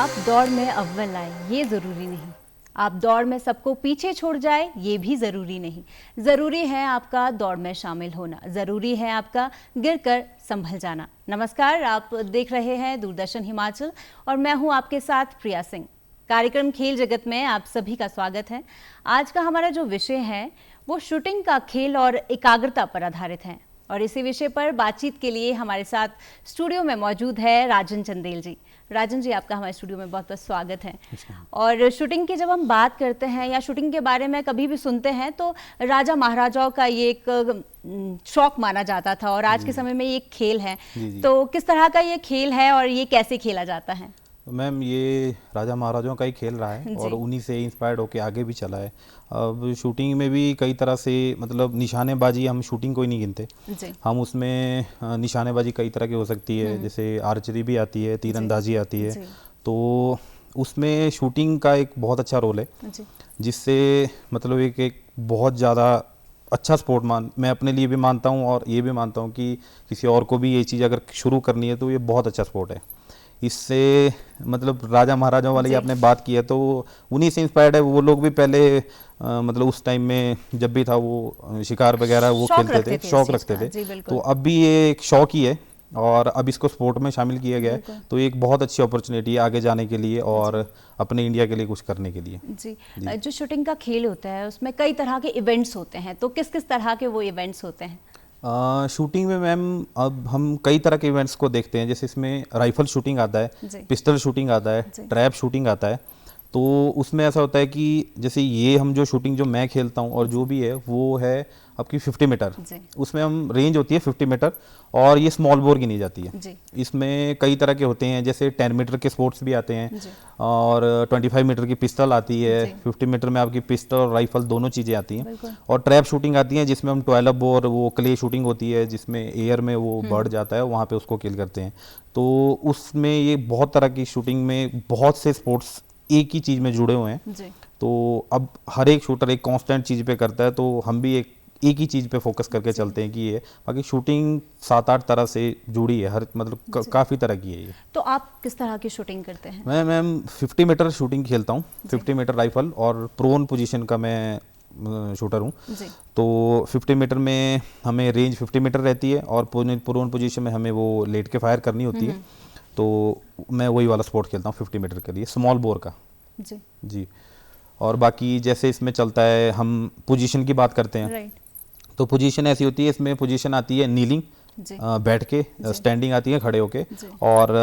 आप दौड़ में अव्वल आए ये ज़रूरी नहीं, आप दौड़ में सबको पीछे छोड़ जाए ये भी ज़रूरी नहीं। ज़रूरी है आपका दौड़ में शामिल होना, ज़रूरी है आपका गिरकर संभल जाना। नमस्कार, आप देख रहे हैं दूरदर्शन हिमाचल और मैं हूं आपके साथ प्रिया सिंह। कार्यक्रम खेल जगत में आप सभी का स्वागत है। आज का हमारा जो विषय है वो शूटिंग का खेल और एकाग्रता पर आधारित है और इसी विषय पर बातचीत के लिए हमारे साथ स्टूडियो में मौजूद है राजन चंदेल जी। राजन जी, आपका हमारे स्टूडियो में बहुत बहुत स्वागत है। और शूटिंग की जब हम बात करते हैं या शूटिंग के बारे में कभी भी सुनते हैं तो राजा महाराजाओं का ये एक शौक माना जाता था और आज के समय में ये एक खेल है। तो किस तरह का ये खेल है और ये कैसे खेला जाता है? मैम, ये राजा महाराजाओं का ही खेल रहा है और उन्हीं से इंस्पायर्ड होके आगे भी चला है। अब शूटिंग में भी कई तरह से, मतलब निशानेबाजी, हम शूटिंग को ही नहीं गिनते, हम उसमें निशानेबाजी कई तरह की हो सकती है, जैसे आर्चरी भी आती है, तीरंदाजी आती है। तो उसमें शूटिंग का एक बहुत अच्छा रोल है, जिससे मतलब एक बहुत ज़्यादा अच्छा स्पोर्ट मैं अपने लिए भी मानता हूँ और ये भी मानता हूँ कि किसी और को भी ये चीज़ अगर शुरू करनी है तो ये बहुत अच्छा स्पोर्ट है। इससे मतलब राजा महाराजाओं वाली आपने बात की है तो उन्हीं से इंस्पायर्ड है। वो लोग भी पहले मतलब उस टाइम में जब भी था वो शिकार वगैरह वो खेलते थे, शौक रखते थे। तो अब भी ये एक शौक ही है और अब इसको स्पोर्ट में शामिल किया गया है। तो एक बहुत अच्छी अपॉर्चुनिटी है आगे जाने के लिए और अपने इंडिया के लिए कुछ करने के लिए। जी, जो शूटिंग का खेल होता है उसमें कई तरह के इवेंट्स होते हैं, तो किस किस तरह के वो इवेंट्स होते हैं? शूटिंग में मैम अब हम कई तरह के इवेंट्स को देखते हैं, जैसे इसमें राइफल शूटिंग आता है, पिस्टल शूटिंग आता है, ट्रैप शूटिंग आता है। तो उसमें ऐसा होता है कि जैसे ये हम जो शूटिंग जो मैं खेलता हूँ और जो भी है वो है आपकी 50 मीटर, उसमें हम रेंज होती है 50 मीटर और ये स्मॉल बोर गिनी जाती है। इसमें कई तरह के होते हैं, जैसे 10 मीटर के स्पोर्ट्स भी आते हैं और 25 मीटर की पिस्टल आती है, 50 मीटर में आपकी पिस्टल और राइफल दोनों चीज़ें आती हैं और ट्रैप शूटिंग आती है जिसमें हम 12 बोर, वो क्ले शूटिंग होती है जिसमें एयर में वो बढ़ जाता है, वहाँ पे उसको किल करते हैं। तो उसमें ये बहुत तरह की शूटिंग में बहुत से स्पोर्ट्स एक ही चीज़ में जुड़े हुए हैं। तो अब हर एक शूटर एक कांस्टेंट चीज़ पे करता है, तो हम भी एक ही चीज़ पे फोकस करके चलते हैं कि ये बाकी शूटिंग 7-8 तरह से जुड़ी है, हर मतलब काफ़ी तरह की है ये। तो आप किस तरह की शूटिंग करते हैं? मैं मैम 50 मीटर शूटिंग खेलता हूँ, 50 मीटर राइफल और प्रोन पोजीशन का मैं शूटर हूँ। तो 50 मीटर में हमें रेंज 50 मीटर रहती है और प्रोन पोजीशन में हमें वो लेट के फायर करनी होती है। तो मैं वही वाला स्पोर्ट खेलता हूँ 50 मीटर के लिए, स्मॉल बोर का। जी। और बाकी जैसे इसमें चलता है, हम पोजीशन की बात करते हैं तो पोजीशन ऐसी होती है, इसमें पोजीशन आती है नीलिंग बैठ के, स्टैंडिंग आती है खड़े होके और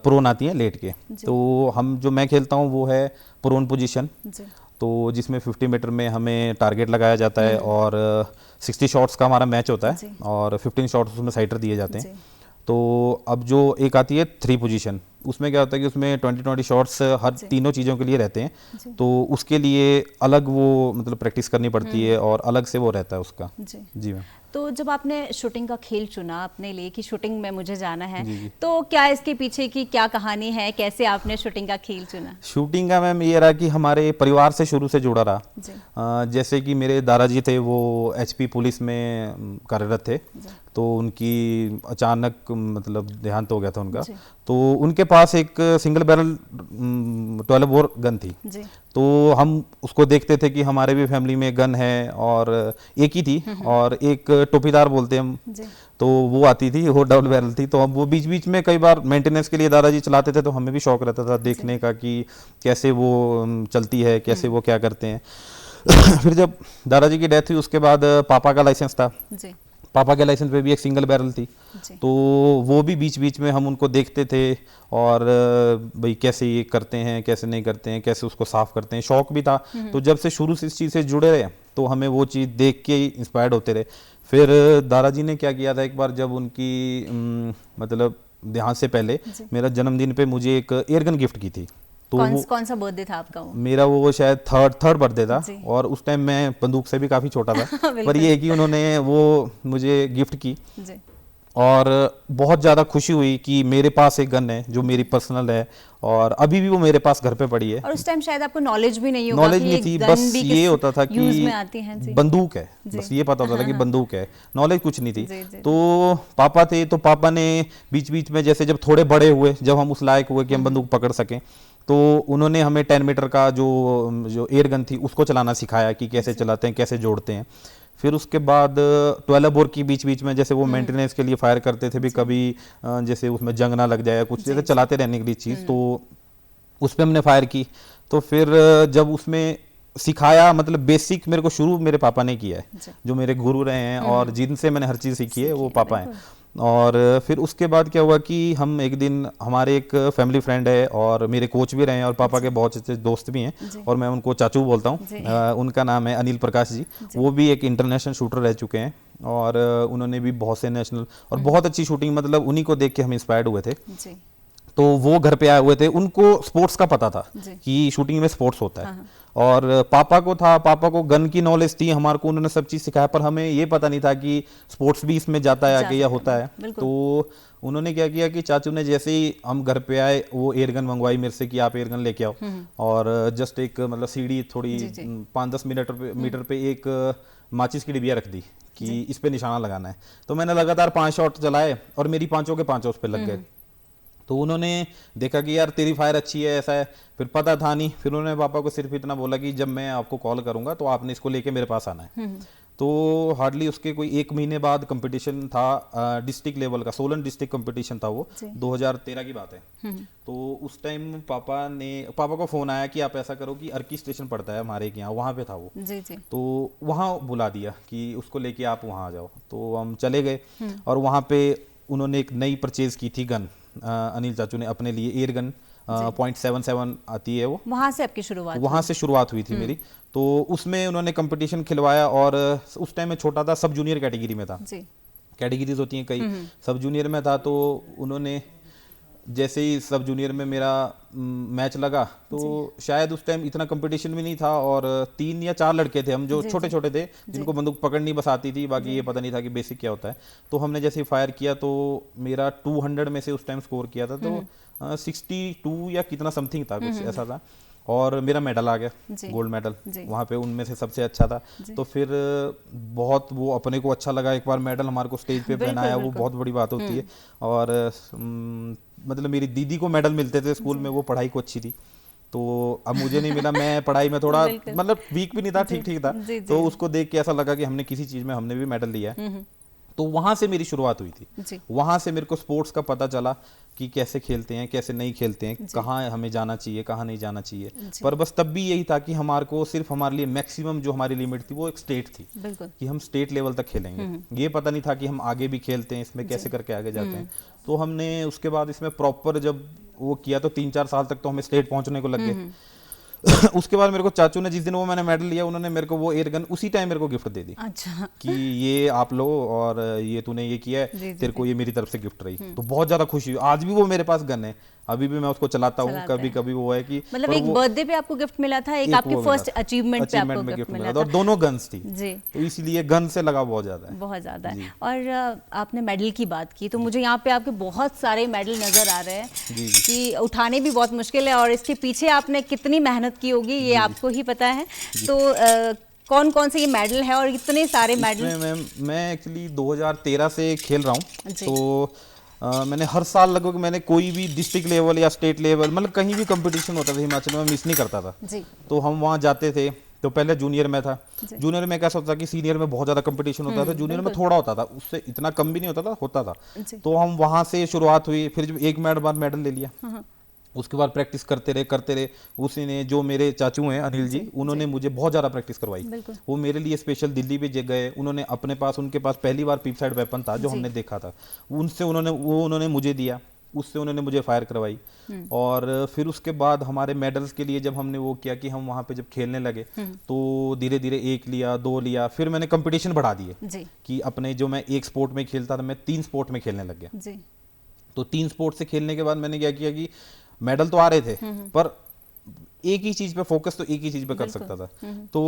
प्रोन आती है लेट के। तो मैं खेलता हूँ वो है प्रोन पोजीशन। तो जिसमें 50 मीटर में हमें टारगेट लगाया जाता है और 60 शॉट्स का हमारा मैच होता है और 15 शॉट्स उसमें साइडर दिए जाते हैं। तो अब जो एक आती है 3 पोजीशन, उसमें क्या होता है कि उसमें 20 शॉट्स हर तीनों चीज़ों के लिए रहते हैं। तो उसके लिए अलग वो मतलब प्रैक्टिस करनी पड़ती है और अलग से वो रहता है उसका। जी मैम। तो जब आपने शूटिंग का खेल चुना अपने लिए कि शूटिंग में मुझे जाना है, तो क्या इसके पीछे की क्या कहानी है, कैसे आपने शूटिंग का खेल चुना? शूटिंग का मैम ये रहा कि हमारे परिवार से शुरू से जुड़ा रहा। जैसे कि मेरे दादाजी थे, वो HP पुलिस में कार्यरत थे, तो उनकी अचानक मतलब देहांत हो गया था उनका। तो उनके पास एक सिंगल बैरल 12 बोर गन थी। तो हम उसको देखते थे कि हमारे भी फैमिली में गन है और एक ही थी और एक टोपीदार बोलते हैं हम, तो वो आती थी, वो डबल बैरल थी। तो हम वो बीच बीच में कई बार मेंटेनेंस के लिए दादाजी चलाते थे, तो हमें भी शौक रहता था देखने का कि कैसे वो चलती है, कैसे वो क्या करते हैं। फिर जब दादाजी की डेथ हुई उसके बाद पापा का लाइसेंस था, पापा के लाइसेंस पे भी एक सिंगल बैरल थी। तो वो भी बीच बीच में हम उनको देखते थे और भाई कैसे ये करते हैं, कैसे नहीं करते हैं, कैसे उसको साफ करते हैं, शौक भी था। तो जब से शुरू से इस चीज़ से जुड़े रहे तो हमें वो चीज़ देख के ही इंस्पायर्ड होते रहे। फिर दादाजी ने क्या किया था, एक बार जब उनकी मतलब देहांत से पहले मेरा जन्मदिन पे मुझे एक एयरगन गिफ्ट की थी। तो कौन सा बर्थडे था आपका? मेरा वो शायद थर्ड बर्थडे था और उस टाइम मैं बंदूक से भी काफ़ी छोटा था। पर ये है कि उन्होंने वो मुझे गिफ्ट की और बहुत ज़्यादा खुशी हुई कि मेरे पास एक गन है जो मेरी पर्सनल है और अभी भी वो मेरे पास घर पे पड़ी है। और उस टाइम शायद आपको नॉलेज भी नहीं होगा नॉलेज कि नहीं थी, बस ये होता था कि बंदूक है, बस ये पता होता था कि बंदूक है, नॉलेज कुछ नहीं थी। तो पापा थे, तो पापा ने बीच बीच में जैसे जब थोड़े बड़े हुए, जब हम उस लायक हुए कि हम बंदूक पकड़ सकें, तो उन्होंने हमें 10 मीटर का जो एयर गन थी उसको चलाना सिखाया कि कैसे चलाते हैं, कैसे जोड़ते हैं। फिर उसके बाद 12 बोर की बीच बीच में जैसे वो मेंटेनेंस के लिए फायर करते थे भी, कभी जैसे उसमें जंग ना लग जाए कुछ, जैसे चलाते रहने के लिए चीज़, तो उस पर हमने फायर की। तो फिर जब उसमें सिखाया, मतलब बेसिक मेरे को शुरू मेरे पापा ने किया है, जो मेरे गुरु रहे हैं और जिनसे मैंने हर चीज़ सीखी है वो पापा हैं। और फिर उसके बाद क्या हुआ कि हम एक दिन, हमारे एक फैमिली फ्रेंड है और मेरे कोच भी रहे हैं और पापा के बहुत अच्छे दोस्त भी हैं और मैं उनको चाचू बोलता हूँ, उनका नाम है अनिल प्रकाश जी। वो भी एक इंटरनेशनल शूटर रह चुके हैं और उन्होंने भी बहुत से नेशनल और बहुत अच्छी शूटिंग, मतलब उन्हीं को देख के हम इंस्पायर्ड हुए थे। तो वो घर पे आए हुए थे, उनको स्पोर्ट्स का पता था कि शूटिंग में स्पोर्ट्स होता है। और पापा को था, पापा को गन की नॉलेज थी, हमारे को उन्होंने सब चीज़ सिखाया, पर हमें ये पता नहीं था कि स्पोर्ट्स भी इसमें जाता है आगे या होता है। तो उन्होंने क्या किया कि चाचू ने जैसे ही हम घर पे आए, वो एयरगन मंगवाई मेरे से कि आप एयरगन लेके आओ, और जस्ट एक मतलब सीढ़ी थोड़ी 5-10 मीटर पे एक माचिस की डिबिया रख दी कि इस पे निशाना लगाना है। तो मैंने लगातार 5 शॉट चलाए और मेरी पांचों के पांचों उस पे लग गए। तो उन्होंने देखा कि यार तेरी फायर अच्छी है, ऐसा है, फिर पता था नहीं। फिर उन्होंने पापा को सिर्फ इतना बोला कि जब मैं आपको कॉल करूंगा तो आपने इसको लेके मेरे पास आना है। तो हार्डली उसके कोई 1 महीने बाद कंपटीशन था, डिस्ट्रिक्ट लेवल का, सोलन डिस्ट्रिक्ट कंपटीशन था वो, 2013 की बात है। तो उस टाइम पापा को फोन आया कि आप ऐसा करो कि अर्की स्टेशन पड़ता है हमारे यहाँ, वहाँ पे था वो। तो वहाँ बुला दिया कि उसको लेके आप वहाँ आ जाओ। तो हम चले गए और वहाँ पे उन्होंने एक नई परचेज की थी गन, अनिल चाचू ने अपने लिए एयर गन .77 आती है वो, वहाँ से शुरुआत हुई थी मेरी। तो उसमें उन्होंने कंपटीशन खिलवाया और उस टाइम में छोटा था, सब जूनियर कैटेगरी में था, कैटेगरीज होती हैं कई, सब जूनियर में था। तो उन्होंने जैसे ही सब जूनियर में मेरा मैच लगा, तो शायद उस टाइम इतना कंपटीशन भी नहीं था और 3 या 4 लड़के थे हम जो छोटे छोटे थे, जिनको बंदूक पकड़नी बस आती थी, बाकी ये पता नहीं था कि बेसिक क्या होता है। तो हमने जैसे फायर किया तो मेरा 200 में से उस टाइम स्कोर किया था, तो 62 या कितना समथिंग था, कुछ ऐसा था, और मेरा मेडल आ गया, गोल्ड मेडल वहाँ पे उनमें से सबसे अच्छा था। तो फिर बहुत वो अपने को अच्छा लगा, एक बार मेडल हमारे को स्टेज पे पहनाया, वो बहुत बड़ी बात होती है। और मतलब मेरी दीदी को मेडल मिलते थे स्कूल में, वो पढ़ाई को अच्छी थी, तो अब मुझे नहीं मिला। मैं पढ़ाई में थोड़ा मतलब वीक भी नहीं था, ठीक ठीक था। तो उसको देख के ऐसा लगा कि हमने किसी चीज में हमने भी मेडल लिया है। तो वहां से मेरी शुरुआत हुई थी, वहां से मेरे को स्पोर्ट्स का पता चला कि कैसे खेलते हैं, कैसे नहीं खेलते हैं, कहाँ हमें जाना चाहिए, कहाँ नहीं जाना चाहिए। पर बस तब भी यही था कि हमारे को सिर्फ हमारे लिए मैक्सिमम जो हमारी लिमिट थी वो एक स्टेट थी, कि हम स्टेट लेवल तक खेलेंगे। ये पता नहीं था कि हम आगे भी खेलते हैं इसमें, कैसे करके आगे जाते हैं। तो हमने उसके बाद इसमें प्रॉपर जब वो किया तो 3-4 साल तक तो हमें स्टेट पहुंचने को लग गए। उसके बाद मेरे को चाचू ने, जिस दिन वो मैंने मेडल लिया, उन्होंने मेरे को वो एयर गन उसी टाइम मेरे को गिफ्ट दे दी। अच्छा। कि ये आप लो और ये तूने ये किया है, तेरे को ये मेरी तरफ से गिफ्ट रही। तो बहुत ज्यादा खुशी हुई। आज भी वो मेरे पास गन है, अभी भी मैं उसको चलाता हूँ। कभी कभी वो है कि मतलब एक बर्थडे पे आपको गिफ्ट मिला था, एक आपके फर्स्ट अचीवमेंट पे आपको गिफ्ट मिला था, और दोनों गन्स थी जी। तो इसलिए गन से लगाव बहुत ज्यादा है, बहुत ज्यादा है। और आपने मेडल की बात की, तो मुझे यहाँ पे आपके बहुत सारे मेडल नजर आ रहे हैं कि उठाने भी बहुत मुश्किल है, और इसके पीछे आपने कितनी मेहनत की होगी ये आपको ही पता है। तो कौन कौन से ये मेडल है और इतने सारे मेडल? मैं एक्चुअली 2013 से खेल रहा हूँ। तो मैंने हर साल लगभग मैंने कोई भी डिस्ट्रिक्ट लेवल या स्टेट लेवल, मतलब कहीं भी कंपटीशन होता था हिमाचल में, मिस नहीं करता था जी। तो हम वहाँ जाते थे। तो पहले जूनियर में था, जूनियर में कैसा होता था कि सीनियर में बहुत ज्यादा कंपटीशन होता था, जूनियर में थोड़ा होता था, उससे इतना कम भी नहीं होता था। तो हम वहाँ से शुरुआत हुई। फिर जब 1 मिनट बाद मेडल ले लिया, उसके बाद प्रैक्टिस करते रहे। उसी ने, जो मेरे चाचू हैं अनिल जी, उन्होंने मुझे बहुत ज़्यादा प्रैक्टिस करवाई। वो मेरे लिए स्पेशल दिल्ली भी गए, उन्होंने अपने पास, उनके पास पहली बार पीप साइड वेपन था जो हमने देखा था, उनसे उन्होंने मुझे दिया, उससे उन्होंने मुझे फायर करवाई। और फिर उसके बाद हमारे मेडल्स के लिए जब हमने वो किया कि हम वहाँ पे जब खेलने लगे, तो धीरे धीरे 1 लिया, 2 लिया, फिर मैंने कंपटीशन बढ़ा दिए कि अपने जो मैं एक स्पोर्ट में खेलता था, मैं 3 स्पोर्ट में खेलने लग गया। तो 3 स्पोर्ट से खेलने के बाद मैंने क्या किया कि मेडल तो आ रहे थे, पर एक ही चीज पे फोकस तो एक ही चीज पे कर सकता था। तो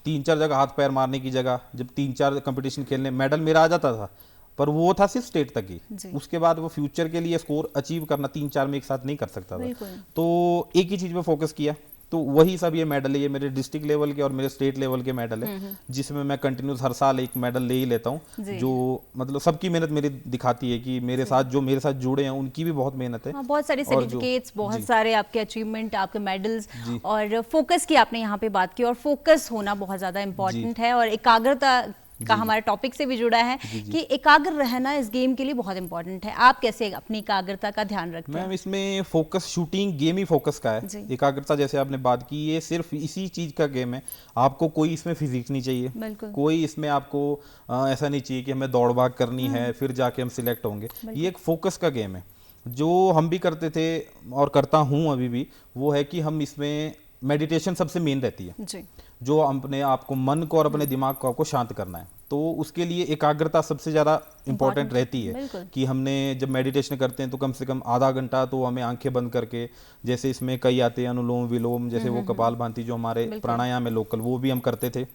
3-4 जगह हाथ पैर मारने की जगह जब 3-4 कंपटीशन खेलने मेडल मेरा आ जाता था, पर वो था सिर्फ स्टेट तक ही। जी। उसके बाद वो फ्यूचर के लिए स्कोर अचीव करना 3-4 में एक साथ नहीं कर सकता था। बिल्कुल। तो एक ही चीज पे फोकस किया, तो वही सब ये मेडल है, ये मेरे डिस्ट्रिक्ट लेवल के और मेरे स्टेट लेवल के मेडल है, जिसमें मैं कंटिन्यूस हर साल एक मेडल ले ही लेता हूँ, जो मतलब सबकी मेहनत मेरी दिखाती है कि मेरे साथ जुड़े हैं उनकी भी बहुत मेहनत है। हाँ, बहुत सारे सर्टिफिकेट्स, बहुत सारे आपके अचीवमेंट, आपके मेडल्स, और फोकस की आपने यहाँ पे बात की, और फोकस होना बहुत ज़्यादा इम्पोर्टेंट है, और एकाग्रता का हमारे टॉपिक से भी जुड़ा है कि एकाग्र रहना इस गेम के लिए बहुत इंपॉर्टेंट है। आप कैसे अपनी एकाग्रता का ध्यान रखते हैं? मैम इसमें फोकस, शूटिंग गेम ही फोकस का है। एकाग्रता जैसे आपने बात की, ये सिर्फ इसी चीज का गेम है। आपको कोई इसमें फिजिक्स नहीं चाहिए, कोई इसमें आपको ऐसा नहीं चाहिए कि हमें दौड़ भाग करनी है फिर जाके हम सिलेक्ट होंगे। ये एक फोकस का गेम है। जो हम भी करते थे और करता हूँ अभी भी, वो है कि हम इसमें मेडिटेशन सबसे मेन रहती है, जो अपने आपको मन को और अपने दिमाग को आपको शांत करना है। तो उसके लिए एकाग्रता सबसे ज़्यादा इम्पोर्टेंट रहती है कि हमने जब मेडिटेशन करते हैं तो कम से कम आधा घंटा तो हमें आंखें बंद करके, जैसे इसमें कई आते हैं अनुलोम विलोम, जैसे वो कपालभाति जो हमारे प्राणायाम है लोकल, वो भी हम करते थे।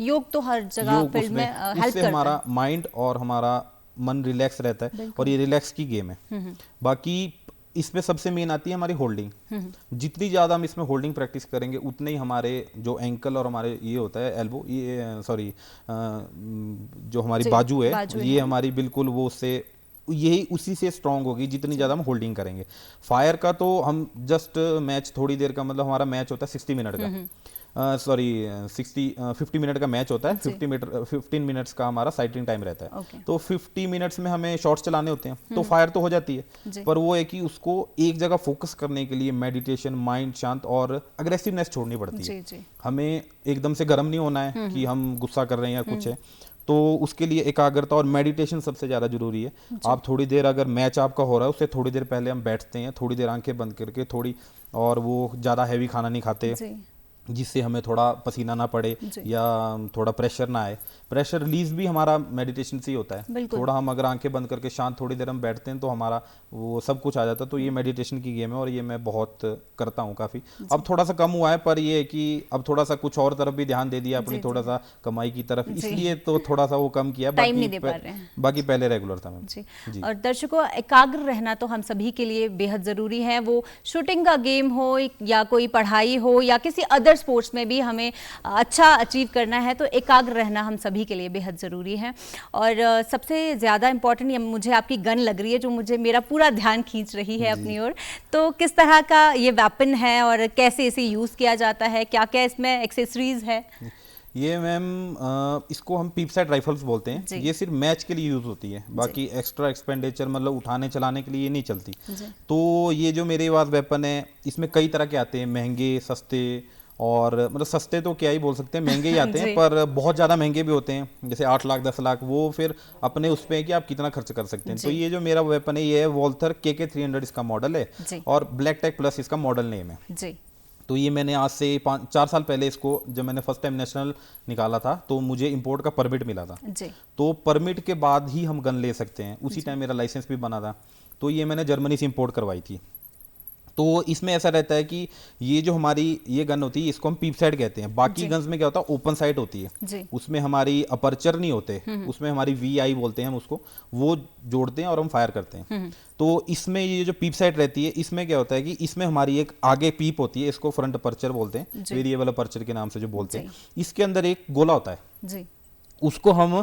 योग तो हर जगह फील्ड में हेल्प करता है। इससे हमारा माइंड और हमारा मन रिलैक्स रहता है, और ये रिलैक्स की गेम है। बाकी इसमें सबसे मेन आती है हमारी होल्डिंग। जितनी ज़्यादा हम इसमें होल्डिंग प्रैक्टिस करेंगे, उतने ही हमारे जो एंकल और हमारे ये होता है एल्बो, ये सॉरी जो हमारी बाजू है, ये हमारी बिल्कुल वो उससे यही उसी से स्ट्रांग होगी जितनी ज़्यादा हम होल्डिंग करेंगे। फायर का तो हम जस्ट मैच थोड़ी देर का, मतलब हमारा मैच होता है 60 मिनट का, 50 मिनट का मैच होता है। 15 मिनट्स का हमारा साइटिंग टाइम रहता है। तो 50 मिनट्स में हमें शॉट्स चलाने होते हैं, तो फायर तो हो जाती है, पर वो है कि उसको एक जगह फोकस करने के लिए मेडिटेशन, माइंड शांत और अग्रेसिवनेस छोड़नी पड़ती है। हमें एकदम से गर्म नहीं होना है कि हम गुस्सा कर रहे हैं या कुछ है, तो उसके लिए एकाग्रता और मेडिटेशन सबसे ज़्यादा जरूरी है। आप थोड़ी देर, अगर मैच आपका हो रहा है उससे थोड़ी देर पहले हम बैठते हैं, थोड़ी देर आंखें बंद करके, थोड़ी, और वो ज़्यादा हैवी खाना नहीं खाते जिससे हमें थोड़ा पसीना ना पड़े या थोड़ा प्रेशर ना आए। प्रेशर रिलीज भी हमारा मेडिटेशन से ही होता है। थोड़ा हम अगर आंखें बंद करके शांत थोड़ी देर हम बैठते हैं तो हमारा वो सब कुछ आ जाता है। तो ये मेडिटेशन की गेम है और ये मैं बहुत करता हूँ काफ़ी। अब थोड़ा सा कम हुआ है, पर ये है कि अब थोड़ा सा कुछ और तरफ भी ध्यान दे दिया अपनी, थोड़ा सा कमाई की तरफ, इसलिए तो थोड़ा सा वो कम किया। बाकी पहले रेगुलर था मैम। और दर्शकों, एकाग्र रहना तो हम सभी के लिए बेहद ज़रूरी है। वो शूटिंग का गेम हो या कोई पढ़ाई हो या किसी अदर स्पोर्ट्स में भी हमें अच्छा अचीव करना है, तो एकाग्र रहना हम सभी के लिए बेहद ज़रूरी है। और सबसे ज़्यादा इम्पोर्टेंट मुझे आपकी गन लग रही है, जो मुझे मेरा पूरा ध्यान खींच रही है अपनी ओर। तो किस तरह का ये वेपन है और कैसे इसे यूज़ किया जाता है, क्या क्या इसमें एक्सेसरीज है? ये मैम इसको हम पीप सेट राइफल्स बोलते हैं। ये सिर्फ मैच के लिए यूज होती है, बाकी एक्स्ट्रा एक्सपेंडिचर मतलब उठाने चलाने के लिए ये नहीं चलती। तो ये जो मेरे पास वेपन है, इसमें कई तरह के आते हैं, महंगे, सस्ते, और मतलब सस्ते तो क्या ही बोल सकते हैं, महंगे ही आते हैं, पर बहुत ज़्यादा महंगे भी होते हैं, जैसे 8 लाख 10 लाख, वो फिर अपने उस पे है कि आप कितना खर्च कर सकते हैं। तो ये जो मेरा वेपन है, ये है वॉल्थर KK 300 इसका मॉडल है, और ब्लैक टेक प्लस इसका मॉडल नेम है। तो ये मैंने आज से 4 साल पहले, इसको जब मैंने फर्स्ट टाइम नेशनल निकाला था तो मुझे इंपोर्ट का परमिट मिला था। तो परमिट के बाद ही हम गन ले सकते हैं। उसी टाइम मेरा लाइसेंस भी बना था। तो ये मैंने जर्मनी से इंपोर्ट करवाई थी। तो इसमें ऐसा रहता है कि ये जो हमारी ये गन होती है, इसको हम पीप साइट कहते हैं। बाकी गन्स में क्या होता है, ओपन साइट होती है, उसमें हमारी अपर्चर नहीं होते, उसमें हमारी VI बोलते हैं हम उसको, वो जोड़ते हैं और हम फायर करते हैं। तो इसमें ये जो पीप साइट रहती है, इसमें क्या होता है कि इसमें हमारी एक आगे पीप होती है, इसको फ्रंट अपर्चर बोलते हैं, वेरिएबल अपर्चर के नाम से जो बोलते हैं। इसके अंदर एक गोला होता है, उसको हम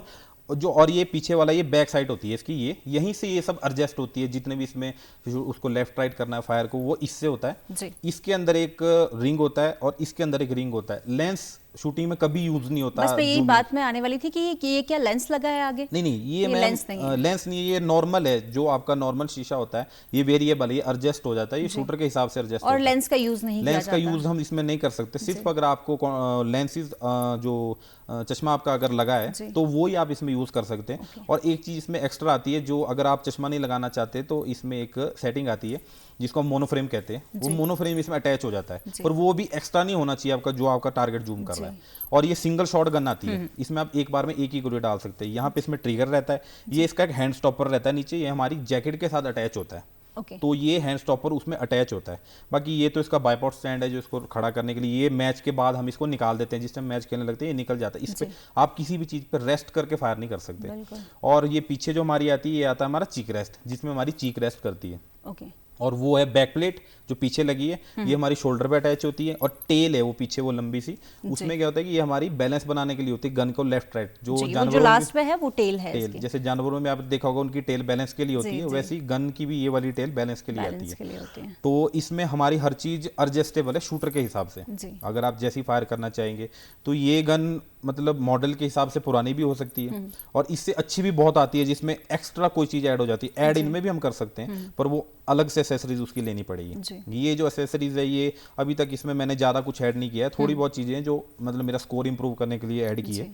जो, और ये पीछे वाला ये बैक साइड होती है इसकी, ये यहीं से ये सब एडजस्ट होती है, जितने भी इसमें उसको लेफ्ट राइट करना है फायर को, वो इससे होता है। इसके अंदर एक रिंग होता है और इसके अंदर एक रिंग होता है। लेंस शूटिंग में कभी यूज नहीं होता। बस यही बात में आने वाली थी कि ये क्या लेंस लगा है आगे? नहीं, ये लेंस नहीं, ये नॉर्मल है, जो आपका नॉर्मल शीशा होता है, ये वेरिएबल है, ये एडजस्ट हो जाता है, ये शूटर के हिसाब से एडजस्ट होता है। और लेंस का यूज नहीं, लेंस का यूज हम इसमें नहीं कर सकते। सिर्फ अगर आपको लेंसेज जो चश्मा आपका अगर लगा है तो वो ही आप इसमें यूज कर सकते हैं। और एक चीज इसमें एक्स्ट्रा आती है, जो अगर आप चश्मा नहीं लगाना चाहते तो इसमें एक सेटिंग आती है जिसको हम मोनोफ्रेम कहते हैं। वो मोनोफ्रेम इसमें अटैच हो जाता है, पर वो भी एक्स्ट्रा नहीं होना चाहिए आपका, जो आपका टारगेट जूम कर रहा है। और ये सिंगल शॉट गन आती है, इसमें आप एक बार में एक ही गोली डाल सकते हैं। यहाँ पे इसमें ट्रिगर रहता है, ये इसका एक हैंड स्टॉपर रहता है नीचे, ये हमारी जैकेट के साथ अटैच होता है। ओके। तो ये हैंड स्टॉपर उसमें अटैच होता है। बाकी ये तो इसका बाइपॉड स्टैंड है जो इसको खड़ा करने के लिए, ये मैच के बाद हम इसको निकाल देते हैं, जिस टाइम मैच खेलने लगते हैं ये निकल जाता है। इस पे आप किसी भी चीज़ पर रेस्ट करके फायर नहीं कर सकते। बिल्कुल। और ये पीछे जो हमारी आती है, ये आता है हमारा चीक रेस्ट, जिसमें हमारी चीक रेस्ट करती है। ओके। और वो है बैक प्लेट जो पीछे लगी है, ये हमारी शोल्डर पे अटैच होती है। और टेल है वो पीछे वो लंबी सी, उसमें क्या होता है कि ये हमारी बैलेंस बनाने के लिए होती है गन को लेफ्ट राइट। जो जी, वो जानवरों जो की लास्ट पे है वो टेल है टेल, इसकी। जैसे जानवरों में आप देखा होगा उनकी टेल बैलेंस के लिए होती जी, है, जी। वैसे ही गन की भी ये वाली टेल बैलेंस के लिए आती बैलेंस है। के लिए होती है। तो इसमें हमारी हर चीज एडजस्टेबल है शूटर के हिसाब से। जी। अगर आप जैसी फायर करना चाहेंगे तो ये गन मतलब मॉडल के हिसाब से पुरानी भी हो सकती है और इससे अच्छी भी बहुत आती है, जिसमें एक्स्ट्रा कोई चीज ऐड हो जाती है। ऐड इनमें भी हम कर सकते हैं, पर वो अलग से एसेसरीज उसकी लेनी पड़ेगी। ये जो एसेसरीज है ये अभी तक इसमें मैंने ज़्यादा कुछ ऐड नहीं किया है, थोड़ी बहुत चीज़ें हैं जो मतलब मेरा स्कोर इंप्रूव करने के लिए ऐड की है,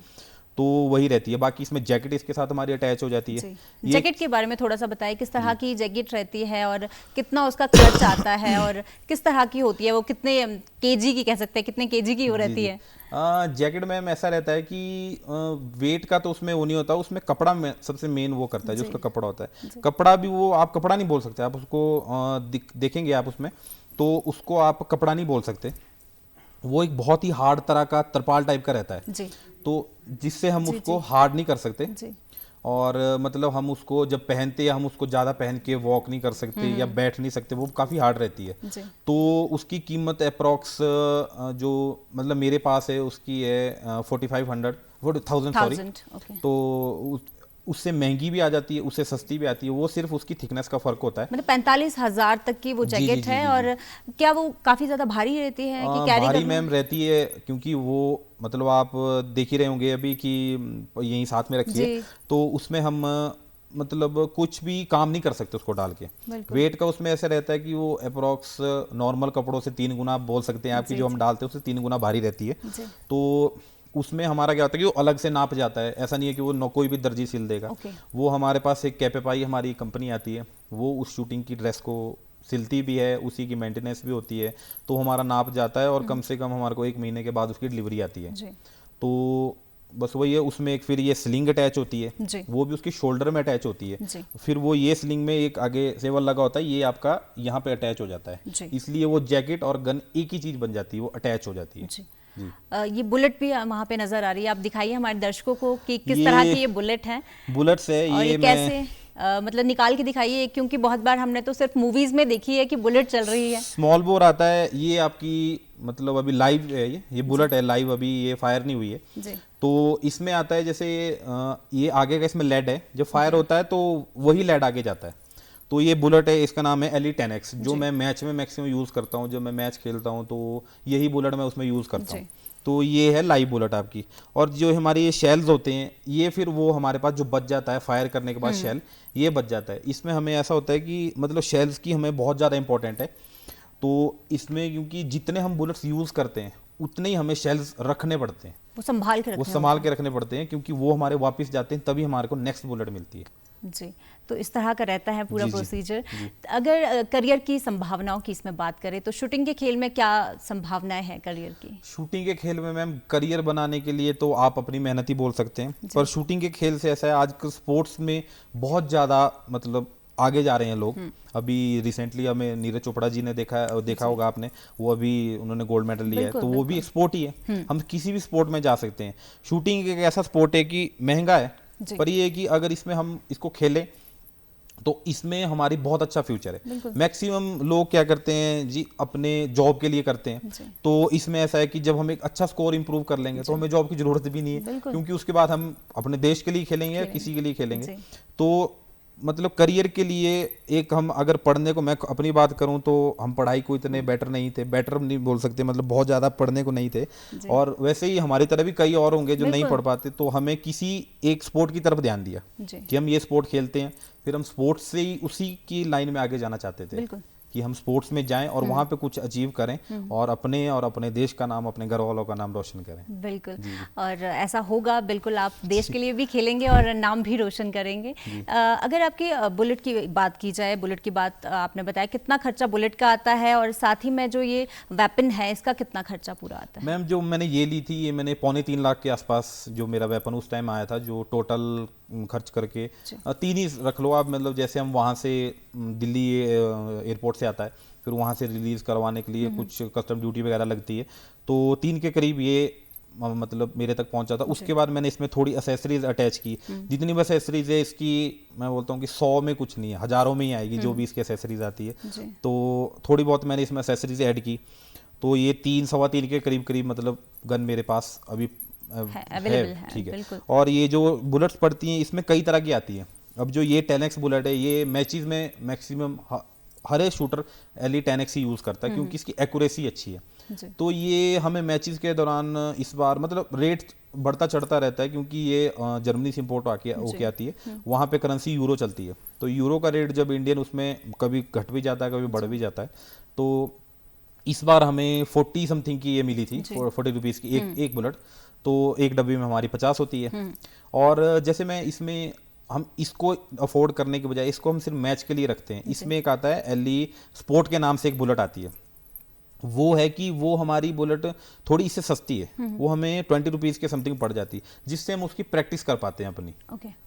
तो वही रहती है। बाकी इसमें जैकेट इसके साथ हमारी अटैच हो जाती है। जैकेट के बारे में थोड़ा सा बताइए, किस तरह की जैकेट रहती है और कितना उसका खर्च आता है और किस तरह की होती है, वो कितने केजी की कह सकते हैं, कितने केजी की वो रहती है? जैकेट में ऐसा रहता है कि वेट का तो उसमें वो नहीं होता, उसमें कपड़ा में सबसे मेन वो करता है, जो उसका कपड़ा होता है। कपड़ा भी वो आप कपड़ा नहीं बोल सकते, आप उसको देखेंगे आप उसमें तो उसको आप कपड़ा नहीं बोल सकते। वो एक बहुत ही हार्ड तरह का तरपाल टाइप का रहता है जी। तो जिससे हम उसको हार्ड नहीं कर सकते जी। और मतलब हम उसको जब पहनते हैं हम उसको ज़्यादा पहन के वॉक नहीं कर सकते या बैठ नहीं सकते, वो काफ़ी हार्ड रहती है जी। तो उसकी कीमत अप्रॉक्स जो मतलब मेरे पास है उसकी है 4500 सॉरी। तो उससे महंगी भी आ जाती है, उससे सस्ती भी आती है, वो सिर्फ उसकी थिकनेस का फर्क होता है। मतलब 45,000 तक की वो जैकेट है। और क्या वो काफी ज्यादा भारी रहती है कि कैरी भारी मैम रहती है, क्योंकि वो मतलब आप देख ही रहे होंगे अभी कि यहीं साथ में रखी है, तो उसमें हम मतलब कुछ भी काम नहीं कर सकते उसको डाल के। वेट का उसमें ऐसा रहता है कि वो अप्रॉक्स नॉर्मल कपड़ों से 3 गुना आप बोल सकते हैं, आपकी जो हम डालते हैं उससे 3 गुना भारी रहती है। तो उसमें हमारा क्या होता है कि वो अलग से नाप जाता है, ऐसा नहीं है कि वो कोई भी दर्जी सिल देगा। वो हमारे पास एक कैपेपाई हमारी कंपनी आती है, वो उस शूटिंग की ड्रेस को सिलती भी है, उसी की मेंटेनेंस भी होती है, तो हमारा नाप जाता है और कम से कम हमारे को 1 महीने के बाद उसकी डिलीवरी आती है। तो बस वही है, उसमें एक फिर ये स्लिंग अटैच होती है, वो भी उसकी शोल्डर में अटैच होती है। फिर वो ये स्लिंग में एक आगे सेवर लगा होता है, ये आपका यहाँ पे अटैच हो जाता है, इसलिए वो जैकेट और गन एक ही चीज बन जाती है, वो अटैच हो जाती है जी। ये बुलेट भी वहाँ पे नजर आ रही है, आप दिखाइए हमारे दर्शकों को कि किस तरह की ये बुलेट है। बुलेट्स है और ये कैसे मतलब निकाल के दिखाइए, क्योंकि बहुत बार हमने तो सिर्फ मूवीज में देखी है कि बुलेट चल रही है। स्मॉल बोर आता है, ये आपकी मतलब अभी लाइव है, ये बुलेट है लाइव, अभी ये फायर नहीं हुई है जी। तो इसमें आता है जैसे ये आगे का इसमें लेड है, जब फायर होता है तो वही लेड आगे जाता है। तो ये बुलेट है, इसका नाम है एली 10X, जो मैं मैच में मैक्सिमम यूज़ करता हूँ, जब मैं मैच खेलता हूँ तो यही बुलेट मैं उसमें यूज़ करता हूँ। तो ये है लाइव बुलेट आपकी। और जो हमारे ये शेल्स होते हैं, ये फिर वो हमारे पास जो बच जाता है फायर करने के बाद शेल, ये बच जाता है। इसमें हमें ऐसा होता है कि मतलब शेल्स की हमें बहुत ज़्यादा इंपॉर्टेंट है, तो इसमें क्योंकि जितने हम बुलेट्स यूज़ करते हैं उतने ही हमें शेल्स रखने पड़ते हैं, वो संभाल के रखने पड़ते हैं, क्योंकि वो हमारे वापस जाते हैं, तभी हमारे को नेक्स्ट बुलेट मिलती है जी। तो इस तरह का रहता है पूरा प्रोसीजर। अगर करियर की संभावनाओं की इसमें बात करें तो शूटिंग के खेल में क्या संभावनाएं हैं करियर की? शूटिंग के खेल में मैम करियर बनाने के लिए तो आप अपनी मेहनत ही बोल सकते हैं, पर शूटिंग के खेल से ऐसा है आजकल स्पोर्ट्स में बहुत ज़्यादा मतलब आगे जा रहे हैं लोग। अभी रिसेंटली हमें नीरज चोपड़ा जी ने देखा होगा आपने, वो अभी उन्होंने गोल्ड मेडल लिया है, तो वो भी एक स्पोर्ट ही है। हम किसी भी स्पोर्ट में जा सकते हैं। शूटिंग एक ऐसा स्पोर्ट है कि महंगा है, पर ये है कि अगर इसमें हम इसको खेलें तो इसमें हमारी बहुत अच्छा फ्यूचर है। मैक्सिमम लोग क्या करते हैं जी, अपने जॉब के लिए करते हैं, तो इसमें ऐसा है कि जब हम एक अच्छा स्कोर इंप्रूव कर लेंगे तो हमें जॉब की जरूरत भी नहीं है, क्योंकि उसके बाद हम अपने देश के लिए खेलेंगे या किसी के लिए खेलेंगे। तो मतलब करियर के लिए एक हम अगर पढ़ने को, मैं अपनी बात करूं तो हम पढ़ाई को इतने बेटर नहीं बोल सकते, मतलब बहुत ज़्यादा पढ़ने को नहीं थे, और वैसे ही हमारी तरह भी कई और होंगे जो नहीं पढ़ पाते, तो हमें किसी एक स्पोर्ट की तरफ ध्यान दिया कि हम ये स्पोर्ट खेलते हैं, फिर हम स्पोर्ट्स से ही उसी की लाइन में आगे जाना चाहते थे। कि हम स्पोर्ट्स में जाएं और वहाँ पे कुछ अचीव करें और अपने देश का नाम, अपने घर वालों का नाम रोशन करें। बिल्कुल, और ऐसा होगा बिल्कुल, आप देश के लिए भी खेलेंगे और नाम भी रोशन करेंगे। अगर आपकी बुलेट की बात की जाए, बुलेट की बात आपने बताया, कितना खर्चा बुलेट का आता है और साथ ही में जो ये वेपन है इसका कितना खर्चा पूरा आता है? मैम, जो मैंने ये ली थी, ये मैंने 2.25 लाख के आसपास जो मेरा वेपन उस टाइम आया था, जो टोटल खर्च करके 3 ही रख लो आप। मतलब जैसे हम वहाँ से दिल्ली एयरपोर्ट से आता है, फिर वहाँ से रिलीज़ करवाने के लिए कुछ कस्टम ड्यूटी वगैरह लगती है, तो 3 के करीब ये मतलब मेरे तक पहुंचा था। उसके बाद मैंने इसमें थोड़ी एसेसरीज अटैच की। जितनी भी एसेसरीज है इसकी, मैं बोलता हूँ कि 100 में कुछ नहीं है, हज़ारों में ही आएगी जो भी इसकी एसेसरीज आती है। तो थोड़ी बहुत मैंने इसमें एसेसरीज ऐड की, तो ये 3-3.25 के करीब मतलब गन मेरे पास अभी है। ठीक है। और ये जो बुलेट्स पड़ती हैं इसमें कई तरह की आती है। अब जो ये 10x बुलेट है, ये मैचेस में मैक्सिमम हर एक शूटर LE 10x ही यूज़ करता है, क्योंकि इसकी एक्यूरेसी अच्छी है। तो ये हमें मैचेस के दौरान इस बार मतलब रेट बढ़ता चढ़ता रहता है, क्योंकि ये जर्मनी से इम्पोर्ट होके आती है। वहाँ पे करेंसी यूरो चलती है, तो यूरो का रेट जब इंडियन उसमें कभी घट भी जाता है, कभी बढ़ भी जाता है। तो इस बार हमें 40 समथिंग की ये मिली थी, 40 रुपीज़ की एक बुलेट। तो एक डब्बी में हमारी 50 होती है। और जैसे मैं इसमें, हम इसको अफोर्ड करने के बजाय इसको हम सिर्फ मैच के लिए रखते हैं। इसमें एक आता है LE स्पोर्ट के नाम से एक बुलेट आती है। वो है कि वो हमारी बुलेट थोड़ी इससे सस्ती है, वो हमें 20 रुपीज़ के समथिंग पड़ जाती है, जिससे हम उसकी प्रैक्टिस कर पाते हैं अपनी।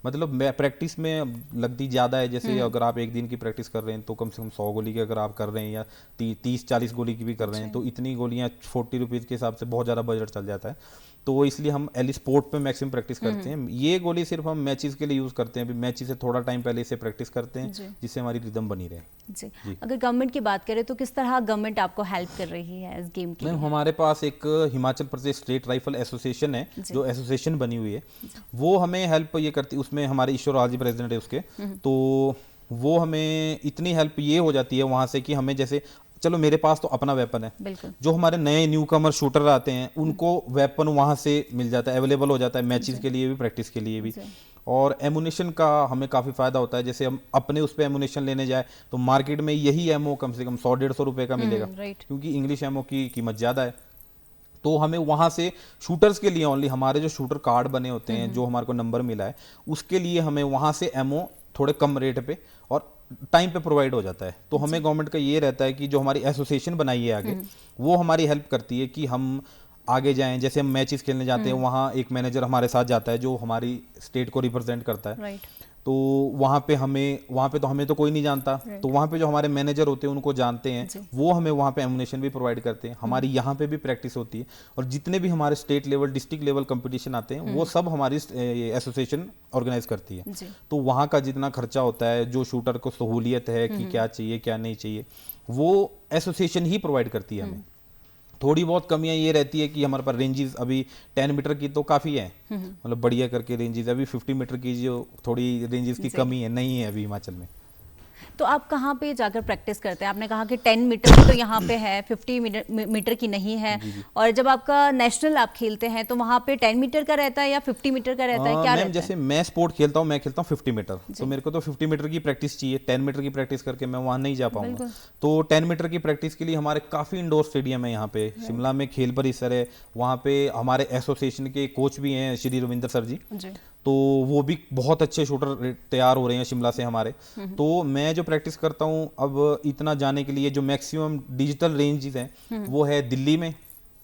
मतलब प्रैक्टिस में लगती ज़्यादा है। जैसे अगर आप एक दिन की प्रैक्टिस कर रहे हैं तो कम से कम 100 गोली की अगर आप कर रहे हैं, या 30-40 गोली की भी कर रहे हैं, तो इतनी गोलियाँ 40 रुपीज़ के हिसाब से बहुत ज़्यादा बजट चल जाता है। तो इसलिए हम LE स्पोर्ट पे मैक्सिमम प्रैक्टिस करते हैं। ये गोली सिर्फ हम मैचेस के लिए यूज़ करते हैं। मैचेस से थोड़ा टाइम पहले इसे प्रैक्टिस करते हैं, जिससे हमारी रिदम बनी रहे। जी। अगर गवर्नमेंट की बात करें तो किस तरह गवर्नमेंट आपको हेल्प कर रही है इस गेम की? मैम, हमारे पास एक Himachal Pradesh state rifle association है, जो एसोसिएशन बनी हुई है, वो हमें हेल्प ये करती है। उसमें हमारे ईश्वर जी प्रेसिडेंट है उसके। तो वो हमें इतनी हेल्प ये हो जाती है वहाँ से कि हमें, जैसे चलो मेरे पास तो अपना वेपन है, जो हमारे नए न्यू कमर शूटर आते हैं उनको वेपन वहाँ से मिल जाता है, अवेलेबल हो जाता है, मैचेस के लिए भी, प्रैक्टिस के लिए भी। और एमुनेशन का हमें काफ़ी फ़ायदा होता है। जैसे हम अपने उस पर एमुनेशन लेने जाए तो मार्केट में यही एमओ कम से कम 100-150 रुपये का मिलेगा, क्योंकि इंग्लिश एमओ की कीमत ज़्यादा है। तो हमें वहाँ से शूटर्स के लिए ओनली, हमारे जो शूटर कार्ड बने होते हैं, जो हमारे को नंबर मिला है, उसके लिए हमें वहाँ से एमओ थोड़े कम रेट पे और टाइम पे प्रोवाइड हो जाता है। तो हमें गवर्नमेंट का ये रहता है कि जो हमारी एसोसिएशन बनाई है आगे, वो हमारी हेल्प करती है कि हम आगे जाएं। जैसे हम मैचेस खेलने जाते हैं, वहाँ एक मैनेजर हमारे साथ जाता है जो हमारी स्टेट को रिप्रेजेंट करता है। तो वहाँ पे तो हमें तो कोई नहीं जानता, तो वहाँ पे जो हमारे मैनेजर होते हैं उनको जानते हैं, वो हमें वहाँ पे एमुनेशन भी प्रोवाइड करते हैं। हमारी यहाँ पे भी प्रैक्टिस होती है, और जितने भी हमारे state level, district level competition आते हैं, वो सब हमारी एसोसिएशन ऑर्गेनाइज करती है। तो वहाँ का जितना खर्चा होता है, जो शूटर को सहूलियत है कि क्या चाहिए क्या नहीं चाहिए, वो एसोसिएशन ही प्रोवाइड करती है हमें। थोड़ी बहुत कमियां ये रहती है कि हमारे पास रेंजेस अभी 10 मीटर की तो काफ़ी है, मतलब बढ़िया करके रेंजेस। अभी 50 मीटर की जो थोड़ी रेंजेस की कमी है, नहीं है अभी हिमाचल में। तो आप कहाँ पे जाकर प्रैक्टिस करते हैं? आपने कहा कि 10 मीटर की तो यहाँ पे है, 50 मीटर की नहीं है। और जब आपका नेशनल आप खेलते हैं तो वहाँ पे 10 मीटर का रहता है या 50 मीटर का रहता है, क्या रहता है? जैसे मैं स्पोर्ट खेलता हूँ, मैं खेलता हूँ 50 मीटर, तो मेरे को तो 50 मीटर की प्रैक्टिस चाहिए। 10 मीटर की प्रैक्टिस करके मैं वहाँ नहीं जा पाऊंगा। तो 10 मीटर की प्रैक्टिस के लिए हमारे काफ़ी इंडोर स्टेडियम है यहाँ पे। शिमला में खेल परिसर है, वहाँ पे हमारे एसोसिएशन के कोच भी हैं, श्री रविंदर सर जी। तो वो भी बहुत अच्छे शूटर तैयार हो रहे हैं शिमला से हमारे। तो मैं जो प्रैक्टिस करता हूँ, अब इतना जाने के लिए जो मैक्सिमम डिजिटल रेंजेस हैं वो है दिल्ली में,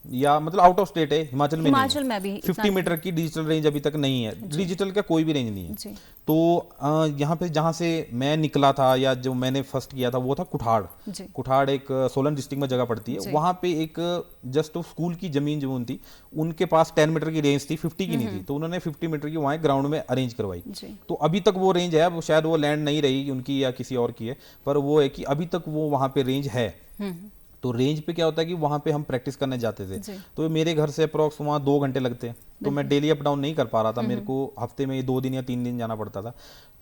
या मतलब आउट ऑफ स्टेट है, हिमाचल में नहीं है। 50 मीटर की डिजिटल रेंज अभी तक नहीं है, डिजिटल का कोई भी रेंज नहीं है। तो यहाँ पे जहाँ से मैं निकला था, या जो मैंने फर्स्ट किया था, वो था कुठाड़ एक सोलन डिस्ट्रिक्ट में जगह पड़ती है। वहाँ पे एक जस्ट स्कूल की जमीन थी, उनके पास 10 मीटर की रेंज थी, 50 की नहीं थी, तो उन्होंने 50 मीटर की वहाँ ग्राउंड में अरेंज करवाई। तो अभी तक वो रेंज है, वो शायद वो लैंड नहीं रही उनकी या किसी और की है, पर वो है कि अभी तक वो वहाँ पे रेंज है। तो रेंज पे क्या होता है कि वहाँ पे हम प्रैक्टिस करने जाते थे, तो मेरे घर से अप्रॉक्स वहाँ 2 घंटे लगते हैं। तो मैं डेली अप डाउन नहीं कर पा रहा था, मेरे को हफ्ते में 2 दिन या 3 दिन जाना पड़ता था।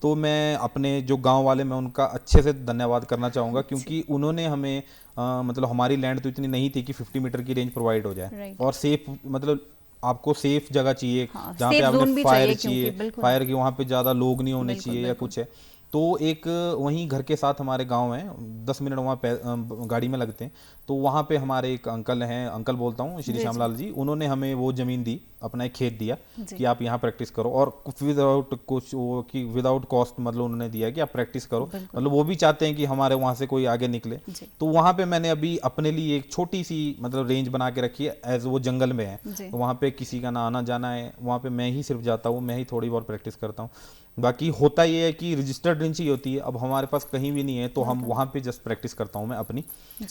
तो मैं अपने जो गांव वाले, मैं उनका अच्छे से धन्यवाद करना चाहूँगा, क्योंकि उन्होंने हमें मतलब हमारी लैंड तो इतनी नहीं थी कि 50 मीटर की रेंज प्रोवाइड हो जाए, और सेफ, मतलब आपको सेफ जगह चाहिए, जहाँ पे आपने फायर चाहिए, फायर की वहाँ पे ज़्यादा लोग नहीं होने चाहिए या कुछ है। तो एक वहीं घर के साथ हमारे गांव है, 10 मिनट वहाँ गाड़ी में लगते हैं। तो वहाँ पे हमारे एक अंकल हैं, अंकल बोलता हूँ, श्री श्यामलाल जी, उन्होंने हमें वो ज़मीन दी, अपना एक खेत दिया कि आप यहाँ प्रैक्टिस करो, और विदाउट कुछ वो कि विदाउट कॉस्ट, मतलब उन्होंने दिया कि आप प्रैक्टिस करो, मतलब वो भी चाहते हैं कि हमारे वहाँ से कोई आगे निकले। तो वहाँ पे मैंने अभी अपने लिए एक छोटी सी मतलब रेंज बना के रखी है, एज वो जंगल में है, तो वहाँ पे किसी का ना आना जाना है, वहाँ पे मैं ही सिर्फ जाता हूँ, मैं ही थोड़ी बहुत प्रैक्टिस करता हूँ। बाकी होता ये है कि रजिस्टर्ड रेंज ही होती है, अब हमारे पास कहीं भी नहीं है, तो हम वहाँ पे जस्ट प्रैक्टिस करता हूँ मैं अपनी।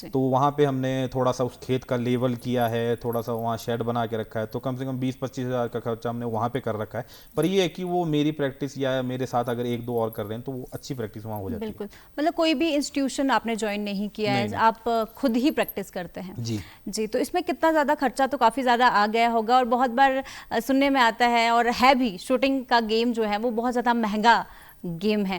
तो वहाँ पे हमने थोड़ा सा उस खेत का लेवल किया है, थोड़ा सा वहाँ शेड बना के रखा है, तो कम से कम 20-25 हज़ार का खर्चा हमने वहाँ पे कर रखा है। पर ये है कि वो मेरी प्रैक्टिस या मेरे साथ अगर 1-2 और कर रहे हैं तो वो अच्छी प्रैक्टिस वहाँ हो जाती है। बिल्कुल, मतलब कोई भी इंस्टीट्यूशन आपने ज्वाइन नहीं किया है, आप खुद ही प्रैक्टिस करते हैं। जी जी, तो इसमें कितना ज़्यादा खर्चा तो काफ़ी ज़्यादा आ गया होगा, और बहुत बार सुनने में आता है, और है भी, शूटिंग का गेम जो है वो बहुत ज़्यादा महंगा गेम है।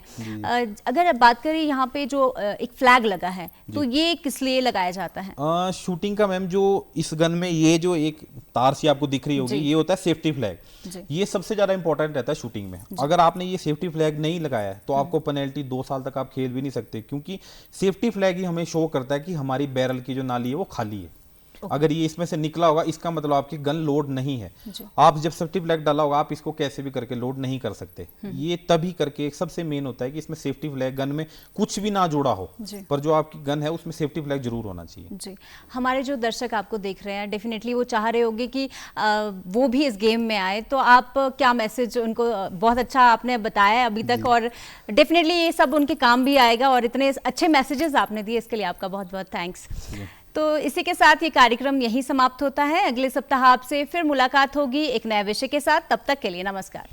अगर बात करें यहाँ पे जो एक फ्लैग लगा है, तो ये किस लिए लगाया जाता है? शूटिंग का मैम, जो इस गन में ये जो एक तार सी आपको दिख रही होगी, ये होता है सेफ्टी फ्लैग। ये सबसे ज्यादा इंपॉर्टेंट रहता है शूटिंग में। अगर आपने ये सेफ्टी फ्लैग नहीं लगाया है तो आपको पेनल्टी 2 साल तक आप खेल भी नहीं सकते, क्योंकि सेफ्टी फ्लैग ही हमें शो करता है कि हमारी बैरल की जो नाली है वो खाली है। अगर ये इसमें से निकला होगा, इसका मतलब आपकी गन लोड नहीं है। आप जब सेफ्टी फ्लैग डाला होगा, आप इसको कैसे भी करके लोड नहीं कर सकते। ये तभी करके एक सबसे मेन होता है कि इसमें सेफ्टी फ्लैग, गन में कुछ भी ना जोड़ा हो, पर जो आपकी गन है उसमें सेफ्टी फ्लैग जरूर होना चाहिए। जी, हमारे जो दर्शक आपको देख रहे हैं, डेफिनेटली वो चाह रहे होंगे कि वो भी इस गेम में आए, तो आप क्या मैसेज उनको, बहुत अच्छा आपने बताया अभी तक, और डेफिनेटली ये सब उनके काम भी आएगा, और इतने अच्छे मैसेजेस आपने दिए, इसके लिए आपका बहुत बहुत थैंक्स। तो इसी के साथ ये कार्यक्रम यहीं समाप्त होता है। अगले सप्ताह आपसे फिर मुलाकात होगी एक नए विषय के साथ। तब तक के लिए नमस्कार।